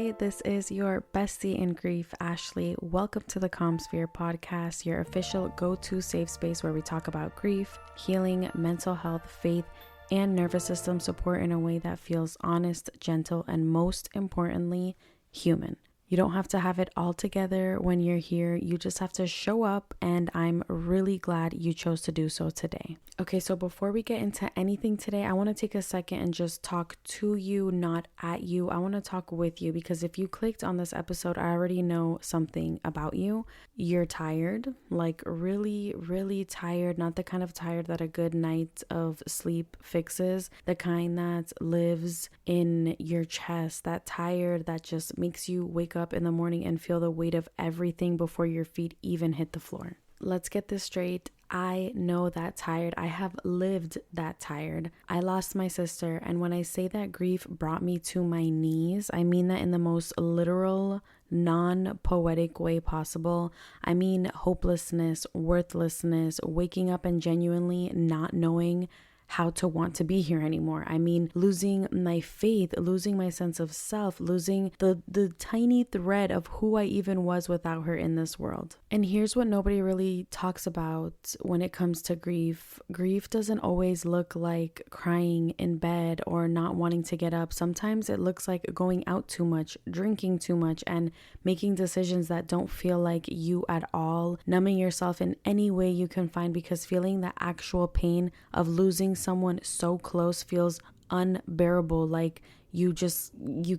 Hi, this is your bestie in grief, Ashley. Welcome to the Calm Sphere podcast, your official go-to safe space where we talk about grief, healing, mental health, faith, and nervous system support in a way that feels honest, gentle, and most importantly, human. You don't have to have it all together when you're here. You just have to show up, and I'm really glad you chose to do so today. Okay, so before we get into anything today, I want to take a second and just talk to you, not at you. I want to talk with you because if you clicked on this episode, I already know something about you. You're tired, like really, really tired, not the kind of tired that a good night of sleep fixes, the kind that lives in your chest, that tired that just makes you wake up in the morning and feel the weight of everything before your feet even hit the floor. Let's get this straight. I know that tired. I have lived that tired. I lost my sister, and when I say that grief brought me to my knees, I mean that in the most literal, non-poetic way possible. I mean hopelessness, worthlessness, waking up and genuinely not knowing how to want to be here anymore. I mean, losing my faith, losing my sense of self, losing the tiny thread of who I even was without her in this world. And here's what nobody really talks about when it comes to grief. Grief doesn't always look like crying in bed or not wanting to get up. Sometimes it looks like going out too much, drinking too much, and making decisions that don't feel like you at all, numbing yourself in any way you can find because feeling the actual pain of losing someone so close feels unbearable, like you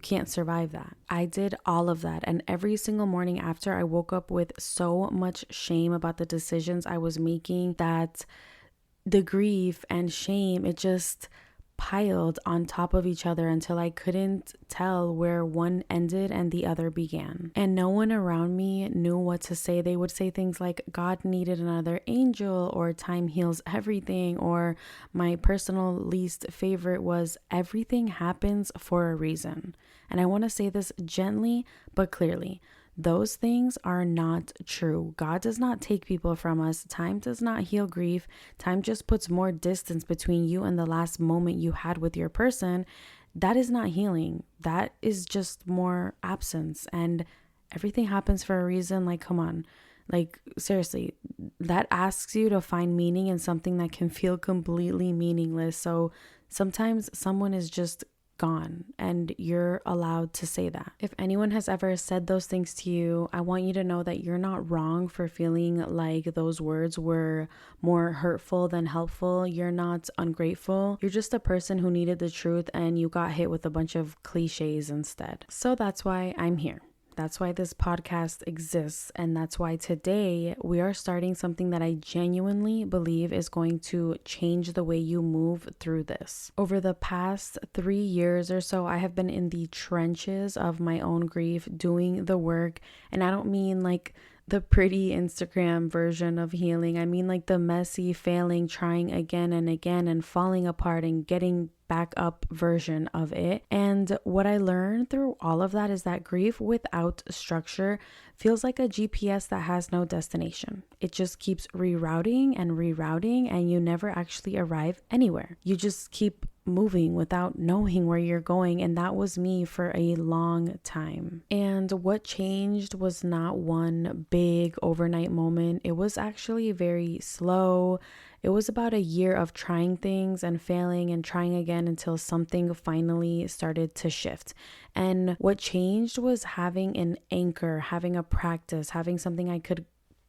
can't survive that. I did all of that, and every single morning after, I woke up with so much shame about the decisions I was making that the grief and shame, it just piled on top of each other until I couldn't tell where one ended and the other began. And no one around me knew what to say. They would say things like God needed another angel, or time heals everything, or my personal least favorite was everything happens for a reason. And I want to say this gently but clearly. Those things are not true. God does not take people from us. Time does not heal grief. Time just puts more distance between you and the last moment you had with your person. That is not healing. That is just more absence. And everything happens for a reason. Like, come on. Like, seriously, that asks you to find meaning in something that can feel completely meaningless. So sometimes someone is just gone, and you're allowed to say that. If anyone has ever said those things to you, I want you to know that you're not wrong for feeling like those words were more hurtful than helpful. You're not ungrateful. You're just a person who needed the truth, and you got hit with a bunch of cliches instead. So that's why I'm here. That's why this podcast exists, and that's why today we are starting something that I genuinely believe is going to change the way you move through this. Over the past 3 years or so, I have been in the trenches of my own grief, doing the work, and I don't mean like the pretty Instagram version of healing. I mean like the messy, failing, trying again and again and falling apart and getting back up version of it. And what I learned through all of that is that grief without structure feels like a GPS that has no destination. It just keeps rerouting, and you never actually arrive anywhere. You just keep moving without knowing where you're going, and that was me for a long time. And what changed was not one big overnight moment. It was actually very slow. It was about a year of trying things and failing and trying again until something finally started to shift. And what changed was having an anchor, having a practice, having something I could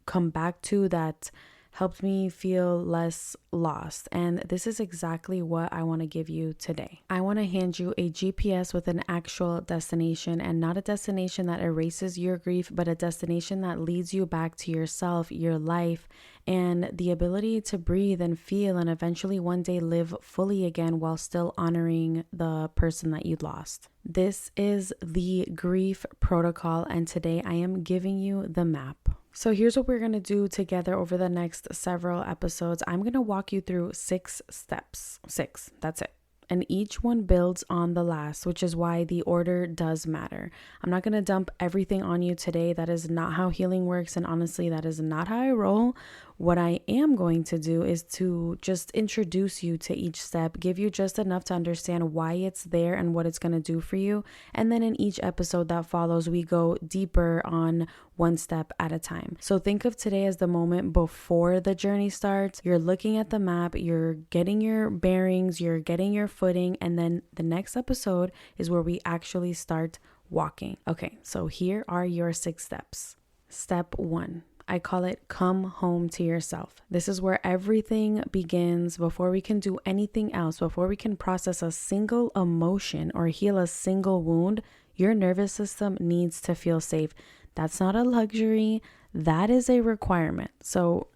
come back to that helped me feel less lost. And this is exactly what I want to give you today. I want to hand you a GPS with an actual destination, and not a destination that erases your grief, but a destination that leads you back to yourself, your life, and the ability to breathe and feel and eventually one day live fully again while still honoring the person that you lost. This is the grief protocol, and today I am giving you the map. So here's what we're going to do together over the next several episodes. I'm going to walk you through 6 steps. 6, that's it. And each one builds on the last, which is why the order does matter. I'm not going to dump everything on you today. That is not how healing works. And honestly, that is not how I roll. What I am going to do is to just introduce you to each step, give you just enough to understand why it's there and what it's going to do for you. And then in each episode that follows, we go deeper on one step at a time. So think of today as the moment before the journey starts. You're looking at the map, you're getting your bearings, you're getting your footing, and then the next episode is where we actually start walking. Okay, so here are your 6 steps. Step 1. I call it come home to yourself. This is where everything begins before we can do anything else, before we can process a single emotion or heal a single wound. Your nervous system needs to feel safe. That's not a luxury. That is a requirement. So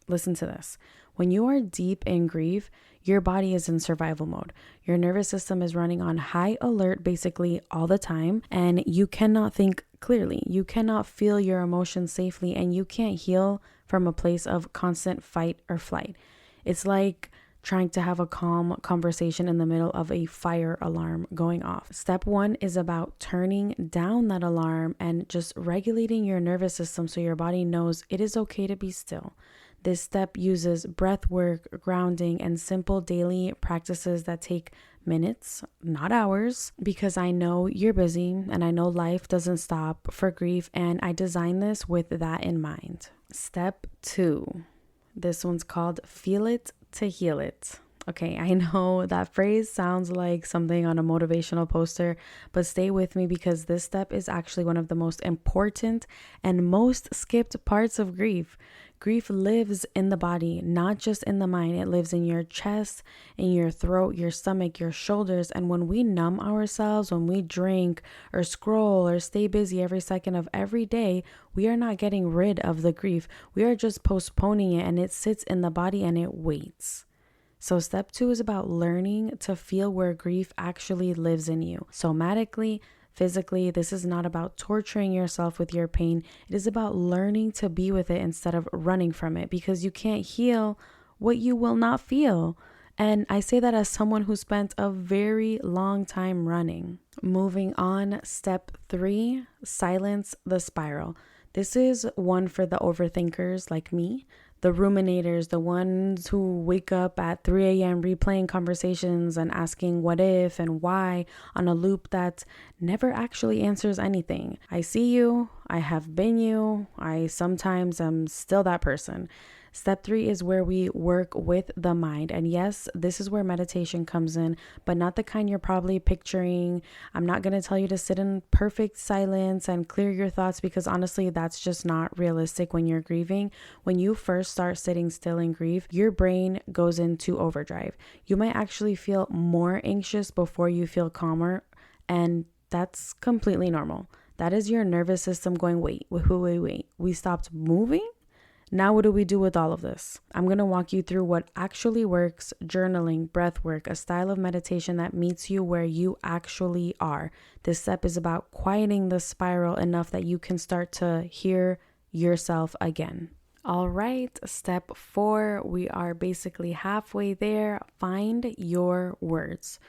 listen to this. When you are deep in grief, your body is in survival mode. Your nervous system is running on high alert basically all the time, and you cannot think clearly. You cannot feel your emotions safely, and you can't heal from a place of constant fight or flight. It's like trying to have a calm conversation in the middle of a fire alarm going off. Step 1 is about turning down that alarm and just regulating your nervous system so your body knows it is okay to be still. This step uses breath work, grounding, and simple daily practices that take minutes, not hours, because I know you're busy and I know life doesn't stop for grief, and I designed this with that in mind. Step 2. This one's called feel it to heal it. Okay, I know that phrase sounds like something on a motivational poster, but stay with me because this step is actually one of the most important and most skipped parts of grief. Grief lives in the body, not just in the mind. It lives in your chest, in your throat, your stomach, your shoulders. And when we numb ourselves, when we drink or scroll or stay busy every second of every day, we are not getting rid of the grief. We are just postponing it, and it sits in the body and it waits. So step 2 is about learning to feel where grief actually lives in you. Somatically, physically, this is not about torturing yourself with your pain. It is about learning to be with it instead of running from it, because you can't heal what you will not feel. And I say that as someone who spent a very long time running. Moving on, step 3, silence the spiral. This is one for the overthinkers like me. The ruminators, the ones who wake up at 3 a.m. replaying conversations and asking what if and why on a loop that never actually answers anything. I see you. I have been you. I sometimes am still that person. Step 3 is where we work with the mind. And yes, this is where meditation comes in, but not the kind you're probably picturing. I'm not going to tell you to sit in perfect silence and clear your thoughts, because honestly, that's just not realistic when you're grieving. When you first start sitting still in grief, your brain goes into overdrive. You might actually feel more anxious before you feel calmer, and that's completely normal. That is your nervous system going, wait, we stopped moving? Now, what do we do with all of this? I'm going to walk you through what actually works: journaling, breath work, a style of meditation that meets you where you actually are. This step is about quieting the spiral enough that you can start to hear yourself again. All right, step 4, we are basically halfway there. Find your words.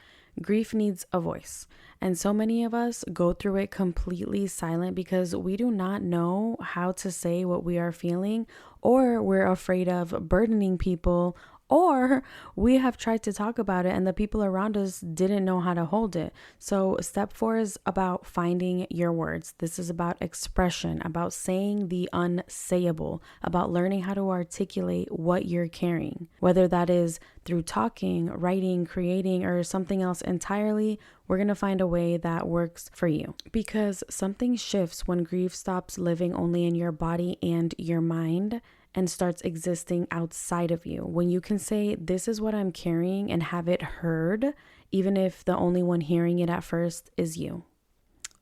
Grief needs a voice, and so many of us go through it completely silent because we do not know how to say what we are feeling, or we're afraid of burdening people, or we have tried to talk about it and the people around us didn't know how to hold it. So step 4 is about finding your words. This is about expression, about saying the unsayable, about learning how to articulate what you're carrying, whether that is through talking, writing, creating, or something else entirely. We're going to find a way that works for you, because something shifts when grief stops living only in your body and your mind and starts existing outside of you. When you can say, this is what I'm carrying, and have it heard, even if the only one hearing it at first is you.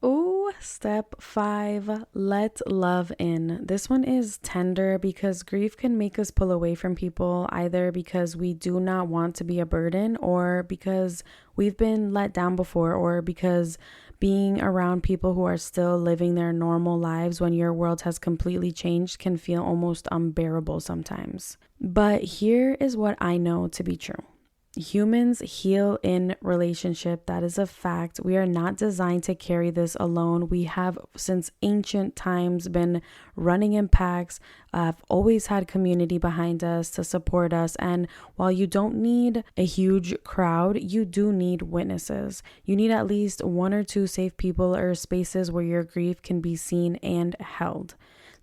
Ooh, step 5, let love in. This one is tender because grief can make us pull away from people, either because we do not want to be a burden, or because we've been let down before, or because being around people who are still living their normal lives when your world has completely changed can feel almost unbearable sometimes. But here is what I know to be true. Humans heal in relationship. That is a fact. We are not designed to carry this alone. We have, since ancient times, been running in packs. I've always had community behind us to support us. And while you don't need a huge crowd, you do need witnesses. You need at least one or two safe people or spaces where your grief can be seen and held.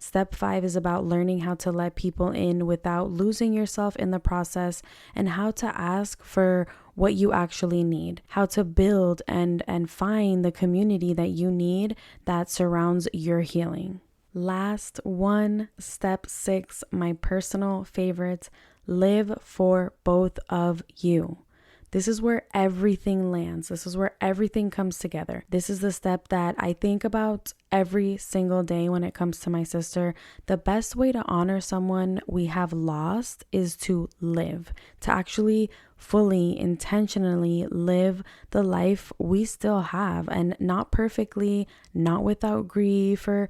Step 5 is about learning how to let people in without losing yourself in the process, and how to ask for what you actually need, how to build and find the community that you need that surrounds your healing. Last one, step 6, my personal favorite, live for both of you. This is where everything lands. This is where everything comes together. This is the step that I think about every single day when it comes to my sister. The best way to honor someone we have lost is to live, to actually fully, intentionally live the life we still have, and not perfectly, not without grief or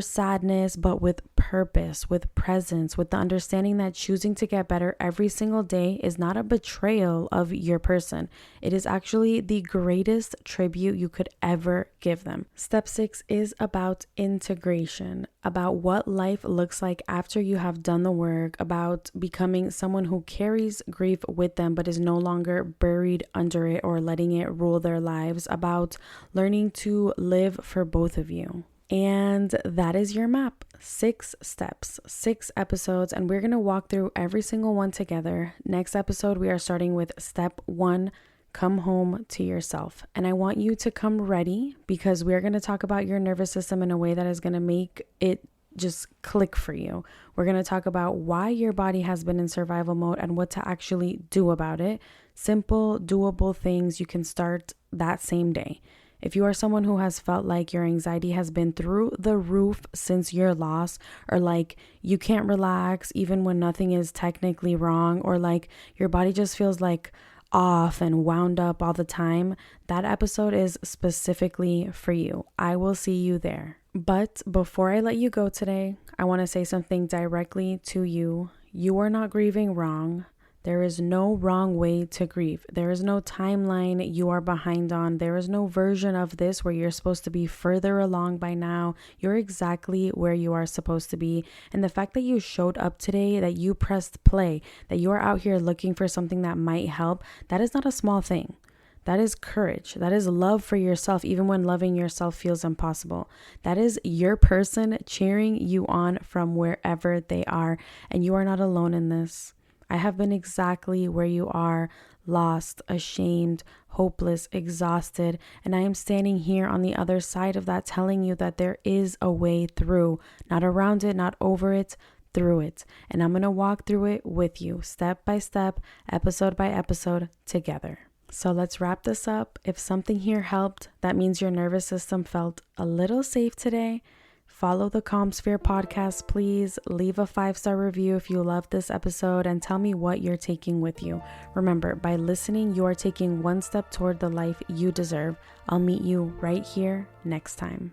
sadness, but with purpose, with presence, with the understanding that choosing to get better every single day is not a betrayal of your person. It is actually the greatest tribute you could ever give them. Step 6 is about integration, about what life looks like after you have done the work, about becoming someone who carries grief with them but is no longer buried under it or letting it rule their lives, about learning to live for both of you. And that is your map. 6 steps, 6 episodes, and we're going to walk through every single one together. Next episode, we are starting with step 1, come home to yourself. And I want you to come ready, because we're going to talk about your nervous system in a way that is going to make it just click for you. We're going to talk about why your body has been in survival mode and what to actually do about it. Simple, doable things you can start that same day. If you are someone who has felt like your anxiety has been through the roof since your loss, or like you can't relax even when nothing is technically wrong, or like your body just feels like off and wound up all the time, that episode is specifically for you. I will see you there. But before I let you go today, I want to say something directly to you. You are not grieving wrong. There is no wrong way to grieve. There is no timeline you are behind on. There is no version of this where you're supposed to be further along by now. You're exactly where you are supposed to be. And the fact that you showed up today, that you pressed play, that you are out here looking for something that might help, that is not a small thing. That is courage. That is love for yourself, even when loving yourself feels impossible. That is your person cheering you on from wherever they are. And you are not alone in this. I have been exactly where you are, lost, ashamed, hopeless, exhausted, and I am standing here on the other side of that, telling you that there is a way through, not around it, not over it, through it. And I'm going to walk through it with you, step by step, episode by episode, together. So let's wrap this up. If something here helped, that means your nervous system felt a little safe today. Follow the Calm Sphere podcast, please. Leave a 5-star review if you loved this episode, and tell me what you're taking with you. Remember, by listening, you are taking one step toward the life you deserve. I'll meet you right here next time.